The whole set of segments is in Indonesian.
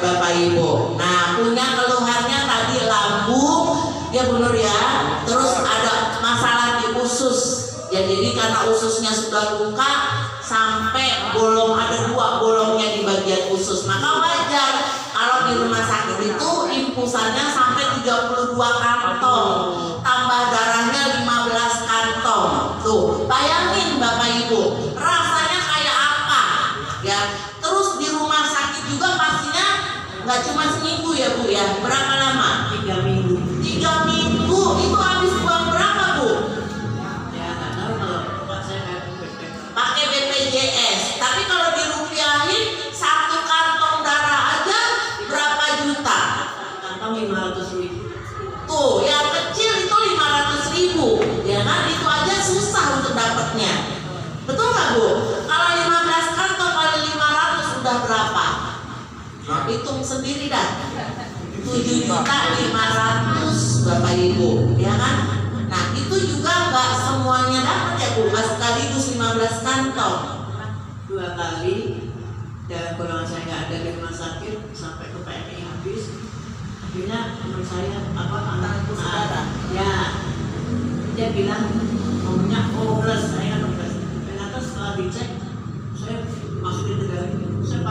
Bapak Ibu. Nah, punya keluhannya tadi lambung, ya Bu Nur ya. Terus ada masalah di usus. Ya, jadi karena ususnya sudah luka sampai bolong, ada 2 bolongnya di bagian usus. Maka wajar kalau di rumah sakit itu infusannya sampai 32 kantong, tambah darahnya 15 kantong. Tuh, bayangin Bapak Ibu, rasanya kayak apa? Ya, terus di rumah sakit juga pastinya nggak cuma seminggu ya Bu ya. Berapa lama? 3 minggu. 3 minggu. Itu habis uang berapa Bu? Ya nggak tahu kalau Pak saya kayak Pakai BPJS. Tapi kalau dirupiahin 1 kantong darah aja berapa juta? kantong 500.000. Tuh, yang kecil itu 500.000. Ya kan, itu aja susah untuk dapatnya. Betul nggak Bu? Kalau 15 kantong kali 500 sudah berapa? Hitung sendiri dah. 7.500.000 Bapak Ibu, ya kan? Nah, itu juga nggak semuanya dapat ya Bu, nggak sekaligus 15 kantong. 2 kali dan golongan saya nggak ada di rumah sakit sampai ke PMI habis. Akhirnya teman saya anak saudara ya, dia bilang maunya O plus, saya kan plus. Ternyata setelah dicek saya masukin ke dalam, saya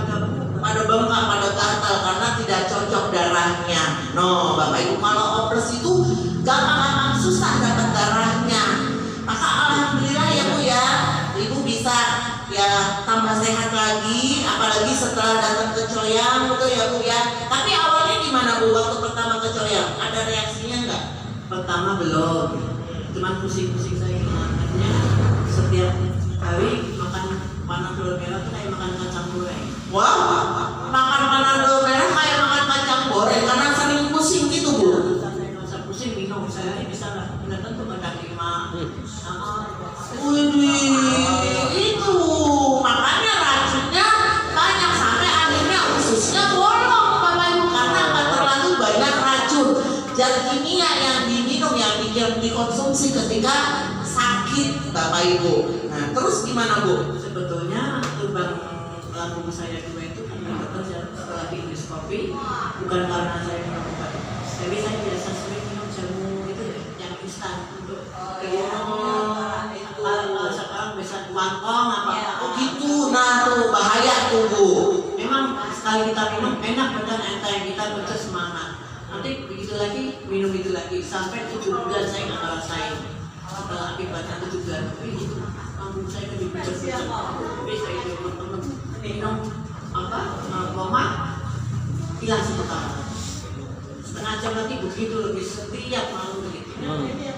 Pada bengkak, pada gatal karena tidak cocok darahnya. No, Bapak Ibu, kalau O plus itu gampang-gampang susah dapat darahnya. Maka alhamdulillah ya Bu ya, Ibu bisa ya tambah sehat lagi, apalagi setelah datang ke Coyang, betul ya Bu ya. Tapi awalnya gimana Bu waktu pertama ke Coyang? Ada reaksinya enggak? pertama belum, cuman pusing-pusing saya. Akhirnya setiap hari makan panadol merah tuh kayak makan kacang goreng. Wah, makan panadol merah kayak makan kacang goreng karena sering pusing gitu Bu. Saya nggak usah pusing, minum saya bisa lah. Benar tentu ada 5. Wih, itu makanya racunnya banyak sampai akhirnya ususnya bolong Bapak Ibu karena terlalu banyak racun zat kimia yang diminum, yang dikonsumsi ketika sakit Bapak Ibu. Nah, terus gimana Bu? Sebetulnya lubang lambung saya 2 itu karena dokter setelah di endoskopi, bukan karena saya minum obat. Jadi saya biasa sering minum jamu itu yang instan untuk kalau sekarang bisa wangkong apa. Oh gitu, nah tuh bahaya tuh Bu. Memang sekali kita minum enak, badan enteng, kita betul semangat. Nanti begitu lagi minum itu lagi sampai 7 bulan saya nggak ngerasain. Setelah akibatnya 7 bulan lebih itu lambung saya lebih pucat-pucat. Tapi saya teman-teman minum apa tomat hilang sebentar. Setengah jam lagi begitu lebih setiap malam begitu.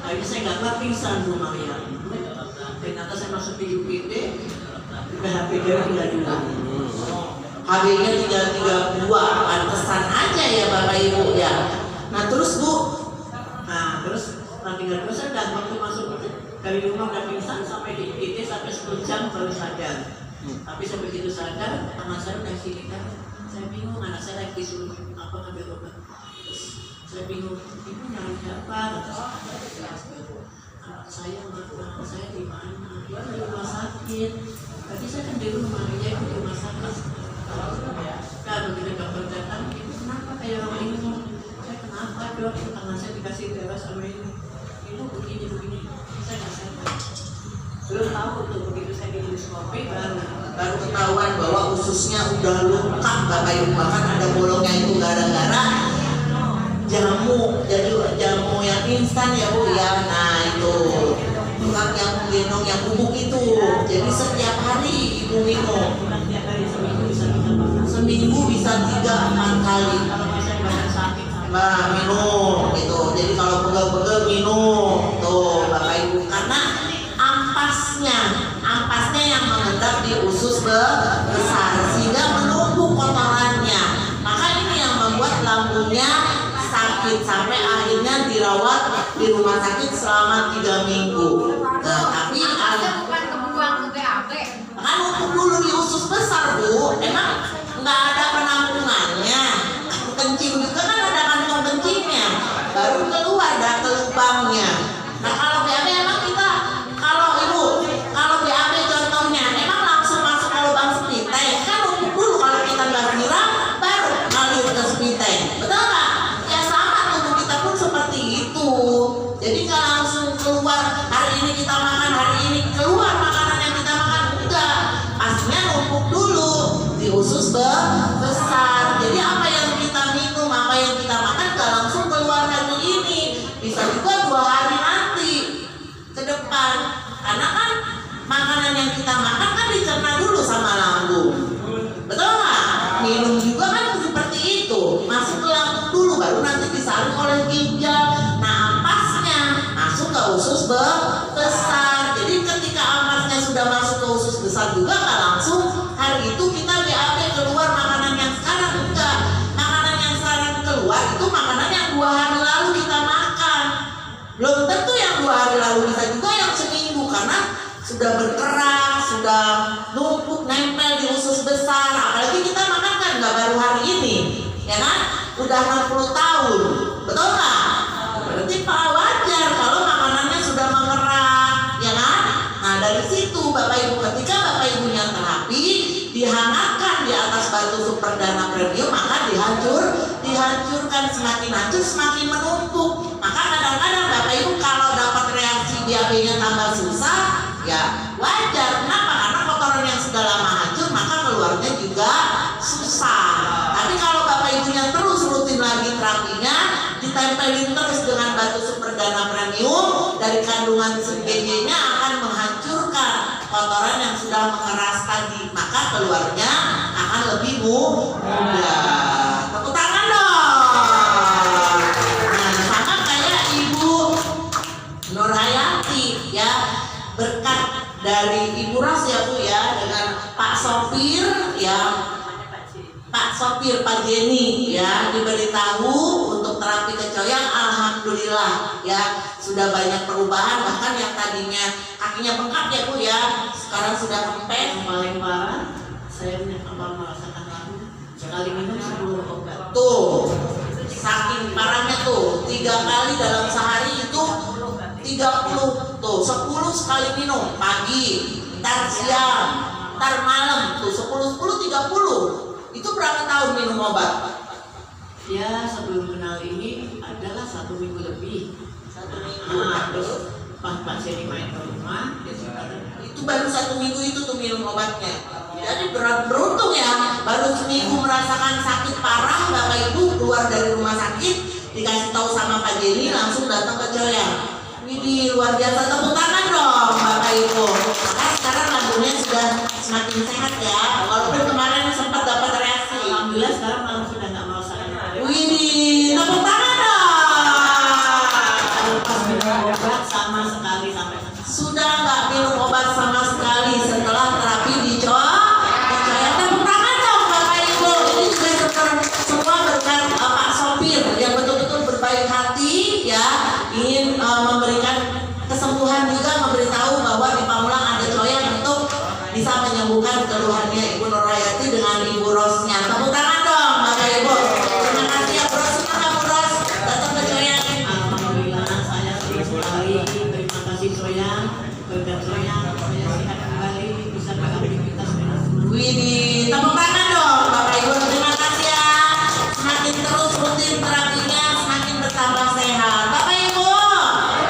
Akhirnya saya nggak kuat pingsan Bu Maria. Ternyata saya masuk di UGD, HPD 32. HB-nya 332, pantesan aja ya Bapak Ibu ya. Nah terus Bu, Nah terus nanti nggak saya dan waktu masuk dari rumah udah pingsan sampai di UGD sampai 10 jam baru sadar. Tapi sebegitu sadar, anak saya udah sini kan, saya bingung, anak saya lagi disuruh apa ngambil obat. Terus saya bingung, ibu nyari siapa? Anak saya di mana? Dia di rumah sakit. Tadi saya kan di rumah, dia di rumah sakit. Kalau begitu dokter datang, ibu kenapa kayak orang ini? Saya kenapa dok? Karena saya dikasih darah sama ini. Ibu begini. Saya nggak sadar. Belum tahu tuh begitu saya di endoskopi baru ketahuan bahwa ususnya udah luka Bapak Ibu, bahkan ada bolongnya itu gara-gara jamu. Jadi jamu yang instan ya Bu ya. Nah itu tukang yang gendong yang bubuk itu. Jadi setiap hari Ibu minum. Seminggu bisa 3-4 kali. Nah minum gitu. Jadi kalau pegel-pegel minum tuh Bapak Ibu, karena ampasnya yang mengendap di usus besar sehingga menumpuk kotorannya. Maka ini yang membuat lambungnya sakit sampai akhirnya dirawat di rumah sakit selama 3 minggu. Nah, tapi bukan kebuang ke BAB. kan numpuk dulu di usus besar Bu, emang nggak ada penampungannya. Kencing juga kan ada kantong kencingnya, baru keluar dari lubangnya. Nah kalau BAB emang kita, kalau Ibu, kalau BAB contohnya emang langsung masuk ke lubang sepitai kan numpuk dulu, kalau kita nggak siram baru ngalir ini kita makan, hari ini keluar makanan yang kita makan, enggak. Pastinya numpuk dulu di usus besar. Jadi apa yang kita minum, apa yang kita makan gak langsung keluar hari ini, bisa juga 2 hari nanti ke depan. Karena kan makanan yang kita makan kan dicerna dulu sama lambung, betul nggak? Minum juga kan seperti itu, masuk ke lambung dulu, baru nanti disaring oleh ginjal. Nah, ampasnya masuk ke usus besar. Jadi ketika ampasnya sudah masuk ke usus besar juga nggak langsung hari itu kita BAB keluar makanan yang sekarang, enggak. Makanan yang sekarang keluar itu makanan yang 2 hari lalu kita makan. Belum tentu yang 2 hari lalu, bisa juga yang seminggu, karena sudah berkerak, sudah numpuk nempel di usus besar. Apalagi kita makan kan nggak baru hari ini, ya kan? Udah 60 tahun, betul nggak? Berarti wajar kalau makanannya sudah mengerak, ya kan? Nah, dari situ Bapak Ibu, ketika Bapak Ibunya terapi, dihangatkan di atas batu super dana premium, maka dihancurkan, semakin hancur semakin menumpuk. Maka kadang-kadang Bapak Ibu kalau dapat reaksi BAB-nya tambah susah, ya wajar. Kenapa? Karena kotoran yang sudah lama hancur, maka keluarnya juga susah. Tapi kalau Bapak Ibunya terus rutin lagi terapinya, ditempelin terus dengan batu super dana premium, dari kandungan CBD-nya akan menghancurkan kotoran yang sudah mengeras tadi, maka keluarnya akan lebih mudah. Tepuk tangan dong. Nah, sama kayak Ibu Nur Hayati, ya, berkat dari Ibu Ros ya Bu ya, dengan Pak Sopir, ya, Pak Sopir Pak Jenny, ya, diberitahu untuk terapi kecoyang. Alhamdulillah, ya, sudah banyak perubahan. Bahkan yang tadinya kakinya bengkak ya Bu ya, sekarang sudah kempes. Yang paling parah, saya merasakan lambung sekali minum 10 obat. Tuh, saking parahnya tuh, 3 kali dalam sehari itu 30 tuh, 10 sekali minum, pagi, ntar siang, ntar malam tuh, 10 30. Itu berapa tahun minum obat? Ya, sebelum kenal ini adalah 1 minggu lebih. 1 minggu. Nah, terus pas Jenny main ke rumah, dia suka Itu baru 1 minggu itu tuh minum obatnya. Jadi beruntung ya, baru seminggu merasakan sakit parah. Bapak Ibu keluar dari rumah sakit, dikasih tahu sama Pak Jenny, langsung datang ke Coyang. Widih, luar biasa, tepuk tangan dong Bapak Ibu. Maka sekarang lambungnya sudah semakin sehat ya, walaupun kemarin sempat dapat reaksi. Alhamdulillah sekarang malah sudah nggak merasakan apa-apa. Widih, tepuk tangan dong. Pas minum obat sama sekali sampai sekarang. Sudah nggak minum obat sama sekali setelah terapi di Coyang. Tepuk tangan dong Bapak Ibu. Ini juga semua berkat Pak Sopir yang betul-betul berbaik hati, ya, ingin memberikan kesembuhan, juga memberitahu bahwa di Pamulang ada Coyang untuk bisa menyembuhkan keluhannya Ibu Nur Hayati dengan Ibu Rosnya. Tepuk tangan dong Bapak Ibu. Terima kasih ya Bu Ros. Terima Bu Ros datang ke Coyang. Alhamdulillah saya senang sekali. Terima kasih Coyang, berkat Coyang saya sehat kembali, bisa beraktivitas dengan semangat. Widih, tepuk tangan